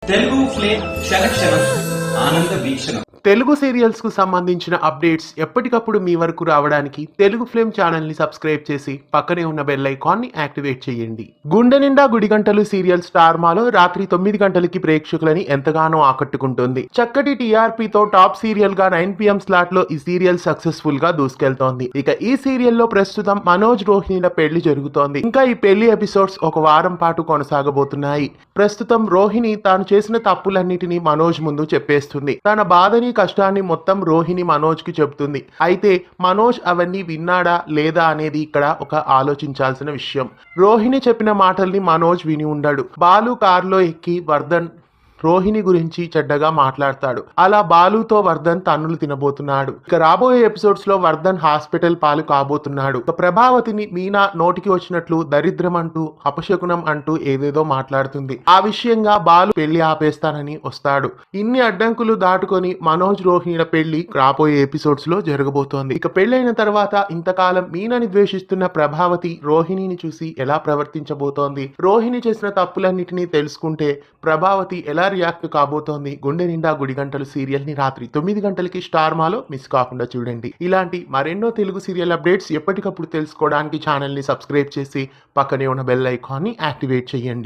Telugu flame క్షణ ఆనంద వీక్షణం. Telugu serials కు సంబంధించిన అప్డేట్స్ ఎప్పటికప్పుడు మీ వరకు రావడానికి తెలుగు ఫ్లేమ్ ఛానల్ ని సబ్స్క్రైబ్ చేసి పక్కనే ఉన్న బెల్ ఐకాన్ ని యాక్టివేట్ చేయండి. గుండె నిండా గుడిగంటలు సీరియల్ స్టార్ మాలో రాత్రి 9 గంటలకి ప్రేక్షకులని ఎంతగానో ఆకట్టుకుంటుంది. చక్కటి టీఆర్పీతో టాప్ సీరియల్ గా 9 PM స్లాట్ లో ఈ సీరియల్ సక్సెస్ఫుల్ గా దూసుకెళ్తోంది. ఇక ఈ సీరియల్లో ప్రస్తుతం మనోజ్ రోహిణిల పెళ్లి జరుగుతోంది. ఇంకా ఈ పెళ్లి ఎపిసోడ్స్ ఒక వారం పాటు కొనసాగబోతున్నాయి. ప్రస్తుతం రోహిణి తాను చేసిన తప్పులన్నిటినీ మనోజ్ ముందు చెప్పేస్తుంది. తన బాధని కష్టాన్ని మొత్తం రోహిణి మనోజ్ కి చెబుతుంది. అయితే మనోజ్ అవన్నీ విన్నాడా లేదా అనేది ఇక్కడ ఒక ఆలోచించాల్సిన విషయం. రోహిణి చెప్పిన మాటల్ని మనోజ్ విని ఉండడు. బాలు కారులో ఎక్కి వర్ధన్ రోహిణి గురించి చెడ్డగా మాట్లాడతాడు. అలా బాలుతో వర్ధన్ తన్నులు తినబోతున్నాడు. ఇక రాబోయే ఎపిసోడ్స్ లో వర్ధన్ హాస్పిటల్ పాలు కాబోతున్నాడు. ఇక ప్రభావతిని మీనా నోటికి వచ్చినట్లు దరిద్రం అంటూ అపశకునం అంటూ ఏదేదో మాట్లాడుతుంది. ఆ విషయంగా బాలు పెళ్లి ఆపేస్తానని వస్తాడు. ఇన్ని అడ్డంకులు దాటుకొని మనోజ్ రోహిణిల పెళ్లి రాబోయే ఎపిసోడ్స్ లో జరగబోతోంది. ఇక పెళ్లైన తర్వాత ఇంతకాలం మీనాని ద్వేషిస్తున్న ప్రభావతి రోహిణిని చూసి ఎలా ప్రవర్తించబోతోంది, రోహిణి చేసిన తప్పులన్నిటినీ తెలుసుకుంటే ప్రభావతి ఎలా రియాక్ట్ కాబోతోంది. గుండె నిండా గుడిగంటలు సీరియల్ ని రాత్రి 9 గంటలకి స్టార్ మాలో మిస్ కాకుండా చూడండి. ఇలాంటి మరెన్నో తెలుగు సీరియల్ అప్డేట్స్ ఎప్పటికప్పుడు తెలుసుకోవడానికి ఛానల్ ని సబ్స్క్రైబ్ చేసి పక్కనే ఉన్న బెల్ ఐకాన్ ని యాక్టివేట్ చేయండి.